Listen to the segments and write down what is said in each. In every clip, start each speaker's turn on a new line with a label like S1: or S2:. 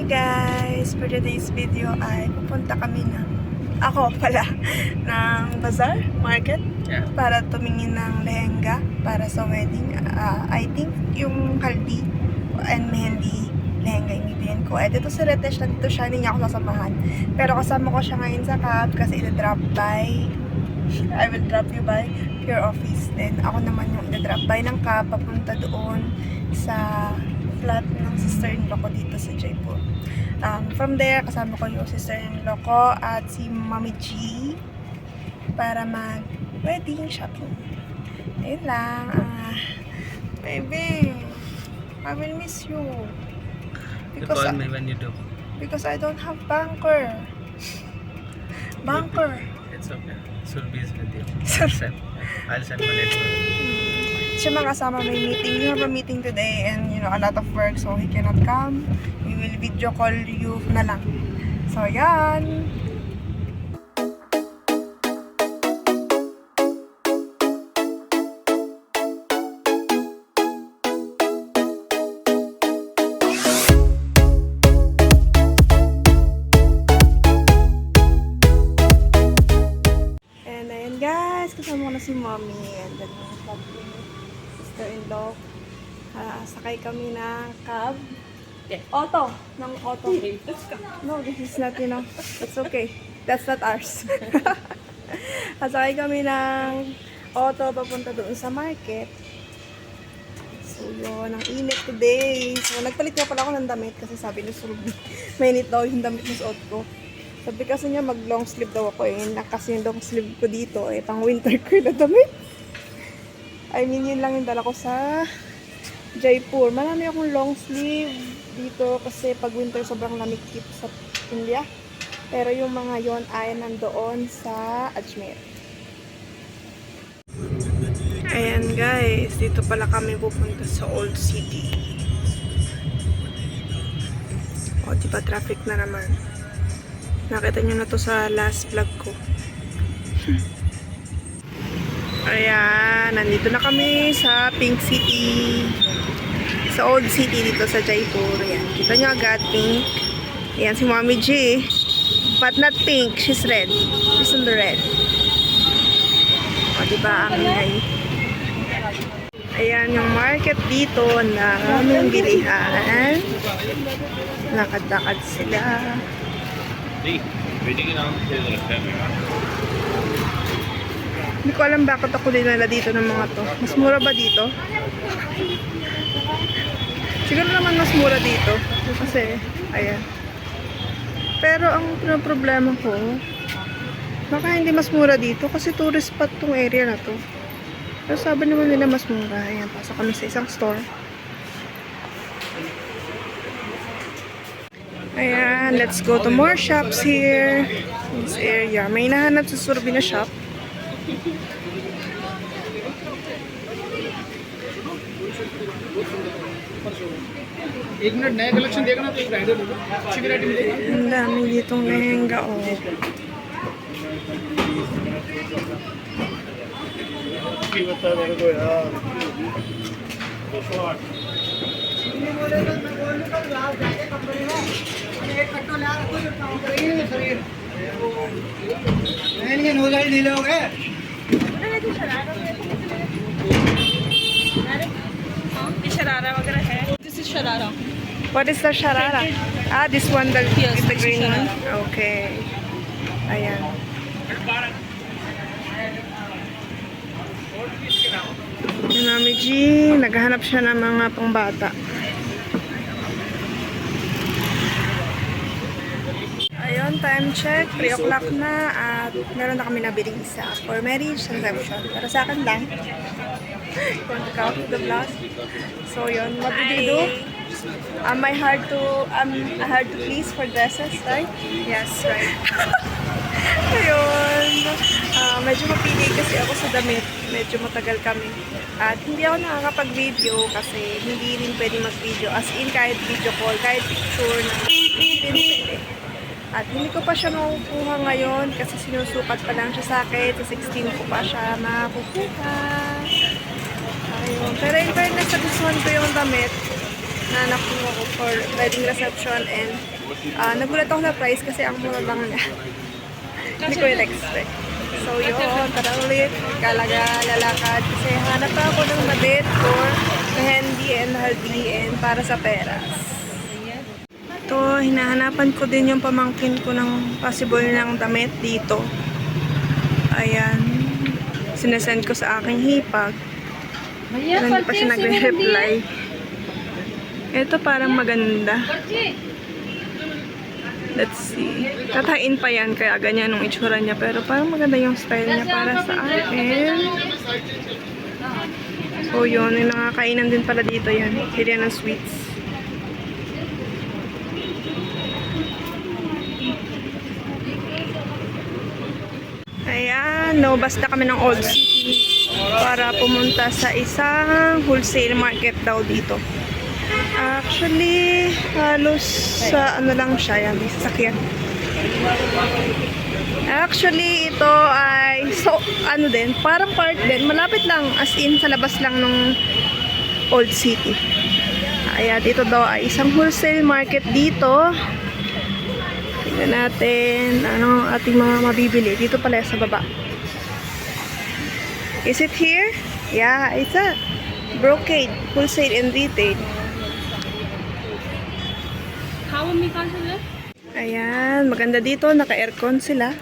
S1: guys! For today's video ay pupunta kami ng bazaar, market, para tumingin ng lehenga para sa wedding. I think yung haldi and mehendi lehenga yung bibilin ko. Dito sa Retesh, nandito siya, hindi niya ako sasamahan. Pero kasama ko siya ngayon sa cab kasi I will drop you by your office. Then ako naman yung ida-drop by ng cab papunta doon sa flat ng sister-in-law ko dito sa Jaipur. From there, kasama ko yung sister-in-law ko at si Mommy G para mag-wedding shopping. Ayun lang. Baby, I will miss you.
S2: You call me when you do.
S1: Because I don't have banker.
S2: It's okay. Sulbi is with you. I'll send money to her.
S1: Siya mga kasama may meeting. We have a meeting today and a lot of work so he cannot come. We will video call you na lang. So yan. And ayan guys, kasama ko na si Mommy and then sister-in-law. Sakay kami ng cab. Auto. Ng auto. No, this is not, that's okay. That's not ours. Sakay kami ng auto papunta doon sa market. So yun, ang init today. So nagpalit nga pala ako ng damit kasi sabi ni Surbi, mainit daw yung damit ng suot ko. Sabi kasi niya mag long sleeve daw ako kasi yung long sleeve ko dito pang winter ko na damit. I mean, yun lang yung dala ko sa Jaipur. Marami akong long sleeve dito kasi pag winter sobrang lamig dito sa India. Pero yung mga yon ay nandoon sa Ajmer. Ayan guys, dito pala kami pupunta sa Old City. O, diba traffic na naman. Nakita nyo na to sa last vlog ko. Ayan, nandito na kami sa Pink City. Sa Old City dito sa Jaipur. Ayan, kita nyo agad, pink. Ayan, si Mommy G. But not pink, she's red. She's on the red. O, diba ang ingay? Ayan, yung market dito na aming bilihan. Lakad-lakad sila. Hindi ko alam bakit ako dinala dito ng mga to. Mas mura ba dito? Siguro naman mas mura dito. Kasi, ayan. Pero ang problema ko, baka hindi mas mura dito kasi tourist spot tong area na to. Pero sabi naman nila mas mura. Ayan, pasok kami sa isang store. Ayan, let's go to more shops here. In this area. May nahanap sa Surbi na shop.
S3: एक मिनट नया कलेक्शन देखना तो एक राइडर होगा अच्छी वैरायटी मिलेगी
S1: Ang dami ditong lehenga
S3: बता मेरे को यार ले लोगे
S1: Sharara वगैरह है.
S4: This is Sharara.
S1: What is the sharara? This one, the
S4: Yes,
S1: the
S4: this is
S1: green one.
S4: sharara.
S1: Okay. Ayan. Yung Mami G, naghahanap siya ng mga pangbata. Ayun, time check. 3 o'clock na at meron na kami nabiling isa for marriage reception. Para sa akin lang. Want to count the vlog. So yun, what did you do? I'm hard to please for dresses, right? Yes, right. Ayun. Medyo mapili kasi ako sa damit. Medyo matagal kami. At hindi ako nakakapag-video kasi hindi rin pwede mag-video. As in, kahit video call, kahit picture na hindi rin pwede. At hindi ko pa siya makukuha ngayon kasi sinusukat pa lang siya sa akin. Sa 16 ko pa siya makukuha. Ayun. Pero in fairness, nagustuhan ko yung damit. nahanap ko ako for wedding reception and nagulat ako na price kasi ang mura lang niya. Hindi ko in-expect. So yun, tara ulit. Lalakad kasi hanap ako ng madit for mehendi and haldi and para sa peras. Ito, hinahanapan ko din yung pamangkin ko ng possible ng damit dito. Ayan. Sinesend ko sa aking hipag. Pero hindi pa siya nagre-reply. Ito parang maganda. Let's see. Tatahin pa yan kaya ganyan yung itsura niya. Pero parang maganda yung style niya para sa akin. So yun, yung nakakainan din pala dito yan. Area ng sweets. Ayan, lumabas na kami ng Old City para pumunta sa isang wholesale market daw dito. Actually, halos sa ano lang siya, yan, sasakyan. Actually, ito ay, so, ano din, parang park din, malapit lang, as in, sa labas lang ng Old City. Ayan, dito daw ay isang wholesale market dito. Tingnan natin ano ating mga mabibili. Dito pala sa baba. Is it here? Yeah, it's a brocade, wholesale and retail. Ayan, maganda dito. Naka-aircon sila.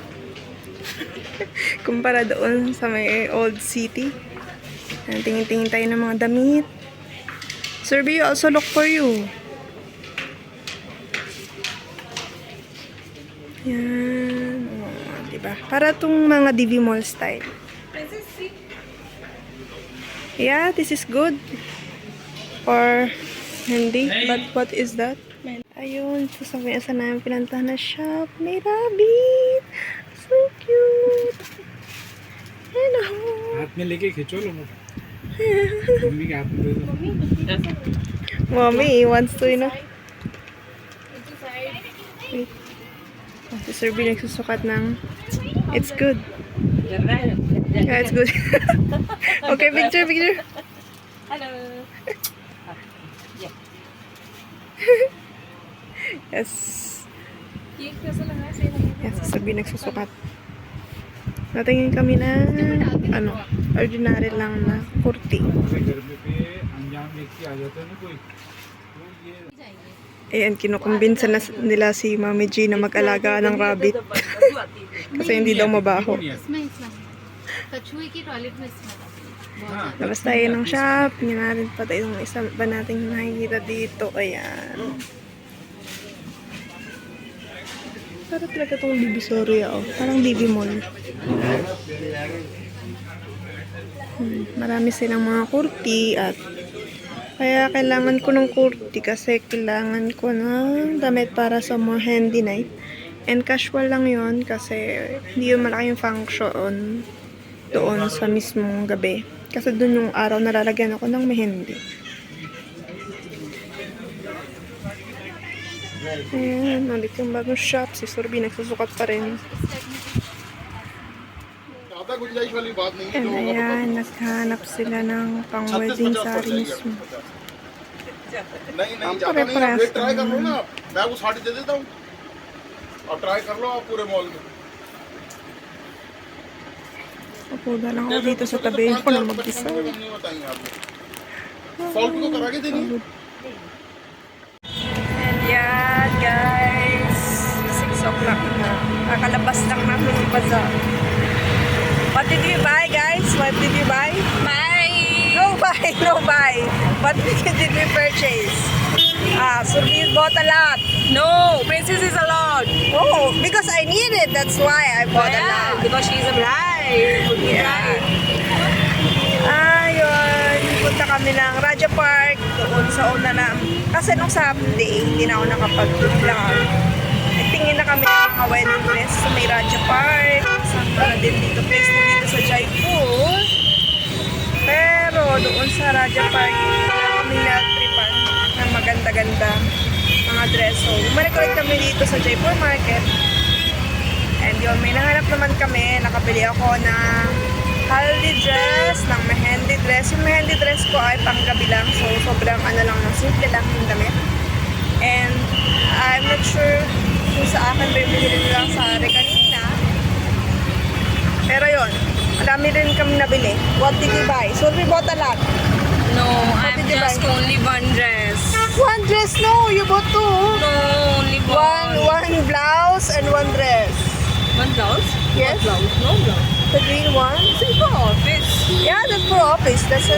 S1: Kumpara doon sa may Old City. Tingin-tingin tayo ng mga damit. Sir B, also look for you. Yan. Oh, diba? Para itong mga DV Mall style. Yeah, this is good. Or hindi. But what is that? Ayun. Sasabihin sa namin pinantahan na shop. May rabbit. So cute. Hello.
S3: हाथ में लेके खींचो लो मम्मी के हाथ में दे दो
S1: Mommy wants to, you know. Wait. Si Sir B nagsusukat ng it's good. Yeah, it's good. Okay, picture.
S4: Hello.
S1: Yes. Yes, si Sir B nagsusukat. Natingin kami na ano, ordinary lang na kurti. Ayan, kinukumbinsa na nila si Mami G na mag-alaga ng rabbit. Kasi hindi daw mabaho. Labas tayo ng shop. Hindi natin pa tayo yung isa ba natin nakikita dito. Ayan. Parang talaga itong Divisoria. Oh. Parang DV Mall. Marami silang mga kurti at kaya kailangan ko ng kurti kasi kailangan ko ng damit para sa more handy night. And casual lang yon kasi hindi yung malaking function doon sa mismong gabi. Kasi doon yung araw nalalagyan ako ng mehendi. Ayan, ulit yung bagong shop. Si Surbi nagsusukat pa rin. And ayan, naghahanap sila ng pang-wedding saree mismo.
S5: नहीं नहीं जाता नहीं आप wait try कर लो ना मैं वो साड़ी दे देता हूँ और ट्राई कर लो आप पूरे मॉल में
S1: Papuda lang ako dito sa tabi ko na mag-isa.
S5: नहीं बताएंगे आपको सॉल्ट को करा के देंगे
S1: And yan, guys. 6 o'clock na. Kakalabas lang namin yung bazaar. What did you buy, guys? What did you buy? No buy. What did we purchase? Surbi bought a lot.
S4: No, Princess is allowed.
S1: Oh, because I need it. That's why I bought a lot.
S4: Because she's a bride.
S1: Yeah. Ayun. Punta kami ng Raja Park. Doon sa una na. Kasi nung Saturday, hindi na ako nakapag-vlog. Tingin na kami ng mga wedding dress sa may Raja Park. Saan din dito. Place na dito sa Jaipur. Pero doon sa Raja Park, kami na-tripan na maganda-ganda mga dress. So, bumalik kami dito sa Jaipur Market. And yun, may nahanap naman kami. Nakabili ako ng haldi dress, ng mehendi dress. Yung mehendi dress ko ay panggabi lang. So, sobrang ano lang, simple lang yung damit. And I'm not sure kung sa akin bibili lang sa kanina. Pero yon, marami rin kami nabili. What did you buy? So, we bought a lot.
S4: No,
S1: What
S4: I'm
S1: did you
S4: just
S1: buy?
S4: only one dress.
S1: One dress? No, you bought two.
S4: No, only one.
S1: One blouse and one dress.
S4: One blouse?
S1: Yes.
S4: What blouse? No blouse.
S1: The green one?
S4: It's for office.
S1: Yeah, that's for office. That's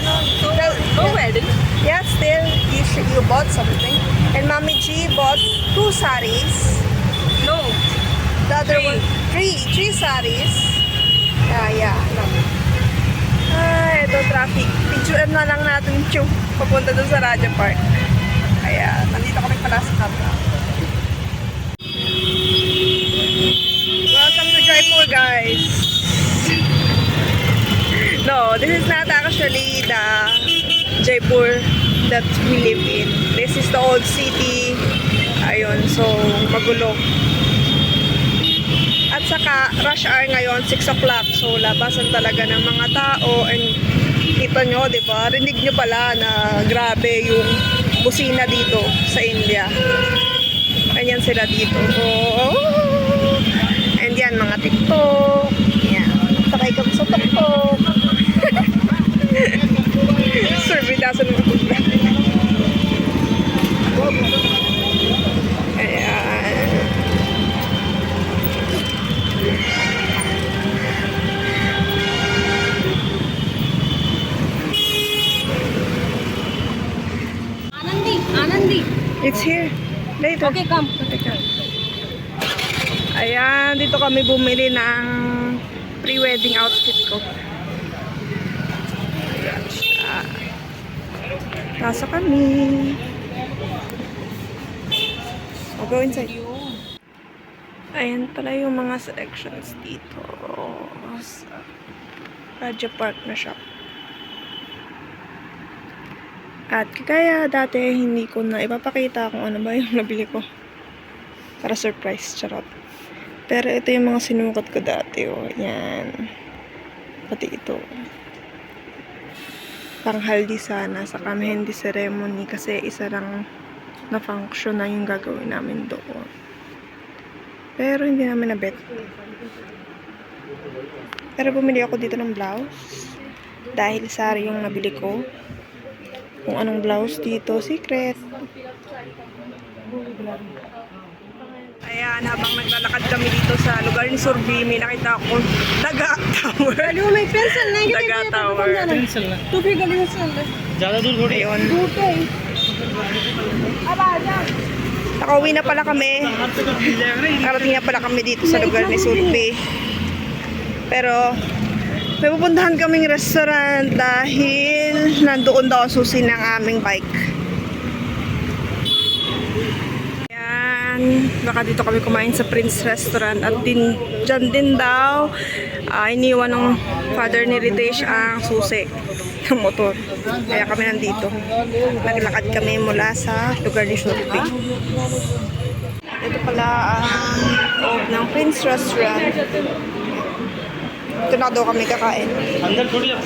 S4: No wedding.
S1: Yeah, still, you bought something. And Mommy G bought 2 saris.
S4: No.
S1: The other one, three saris. Yeah. Ito traffic. Picture na lang natin yung papunta dun sa Raja Park. Kaya, nandito kami pala sa Kabra. Welcome to Jaipur, guys. No, this is not actually the Jaipur that we live in. This is the old city. Ayun, so magulo. At saka, rush hour ngayon, 6 o'clock. So, labasan talaga ng mga tao. And kita nyo, di ba? Rinig nyo pala na grabe yung busina dito sa India. Ganyan sila dito. Oh. And yan, mga TikTok. Yan. Sakay kami sa TikTok. Survey doesn't work. Ayan.
S4: Anandi.
S1: It's here. Later.
S4: Okay, come.
S1: Ayan, dito kami bumili ng pre-wedding outfit ko. Ayan siya. Pasok kami. I'll go inside. Ayan pala yung mga selections dito sa Raja Park na shop. At kaya dati hindi ko na ipapakita kung ano ba yung nabili ko. Para surprise, charot. Pero ito yung mga sinukat ko dati. Oh. Yan. Pati ito. Panghaldi sana sa mehendi ceremony kasi isa lang na function na yung gagawin namin doon. Pero hindi namin nabet. Pero bumili ako dito ng blouse. Dahil sari yung nabili ko. Kung anong blouse dito, secret. Ayan, habang naglalakad kami dito sa lugar ni Surbi, may nakita ako Daga Tower.
S4: Hello, my pencil.
S1: Daga Tower.
S4: Too big a pencil.
S2: ज़्यादा दूर थोड़ी
S1: Ayun. Nakauwi na pala kami. Nakarating na pala kami dito sa lugar ni Surbi. Pero, may pupuntahan kaming restaurant dahil nandoon daw ang susi ng aming bike. Ayan, baka dito kami kumain sa Prince Restaurant at dyan din daw iniwan ng father ni Ritesh ang susi ng motor. Kaya kami nandito. Naglakad kami mula sa lugar ni Surbi. Ito pala ang loob ng Prince Restaurant. Ito na daw kami kakain.
S2: अंदर थोड़ी अब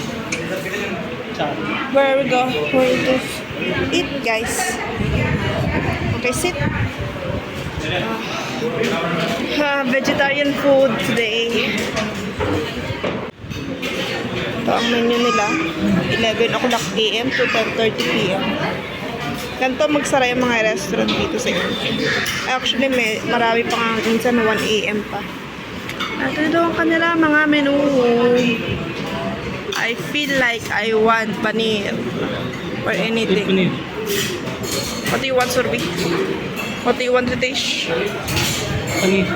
S1: Where we go? Where we go? Eat, guys. Okay, sit. Vegetarian food today. Ito ang menu nila. 11 o'clock a.m. to 10:30 p.m. Ganito magsara yung mga restaurant dito sa India. Actually, marami pa nga minsan na 1 a.m. pa. At ito ang kanila mga menu. I feel like I want paneer or anything. What do you want, Surbi? What do you want, Ritesh?
S2: Paneer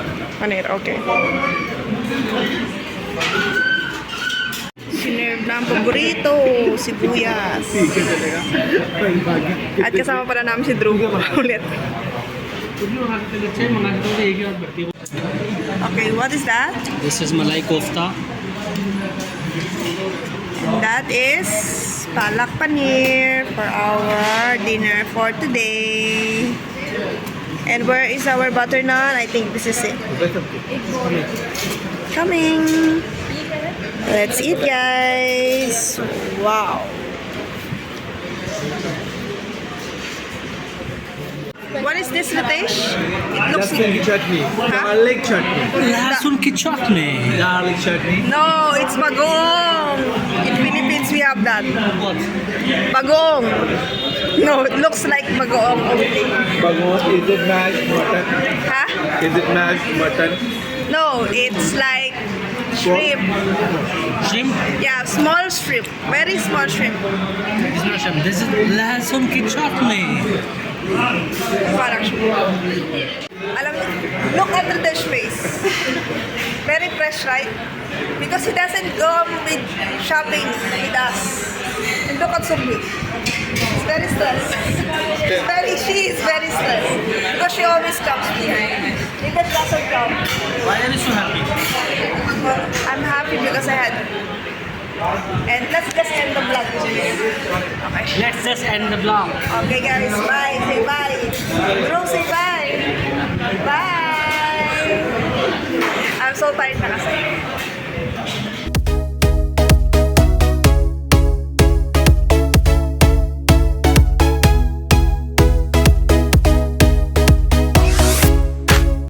S1: Paneer, okay. Sinerve na ang paborito, sibuyas. At kasama pala namin si Drew ulit. Okay, what is that?
S2: This is malai kofta.
S1: And that is palak paneer for our dinner for today. And where is our butter naan? I think this is it. Coming. Let's eat, guys. Wow. What is this, Ritesh? It looks
S3: chutney. Garlic chutney.
S2: लहसुन की चटनी.
S3: Garlic chutney.
S1: No, it's bagong. In Philippines, we have that. Bagong. No, it looks like bagong only.
S3: Bagong, is it mashed mutton?
S1: Huh?
S3: Is it mashed mutton?
S1: No, it's like shrimp.
S2: Shrimp.
S1: Yeah, small shrimp. Very small shrimp.
S2: This is not shrimp. This is लहसुन की चटनी.
S1: Parang shrimp. Alam mo, look at Ritesh's face. Very fresh, right? Because he doesn't go with shopping with us. And look at Sumbi. She's very stressed. She is very stressed. Because she always comes here. Ritech doesn't come.
S2: Why are you so happy?
S1: Well, I'm happy because I had. And let's just end the vlog. Okay.
S2: Let's just end the vlog.
S1: Okay guys, bye. Say bye. Bro, say bye. Bye. I'm so tired na kasi.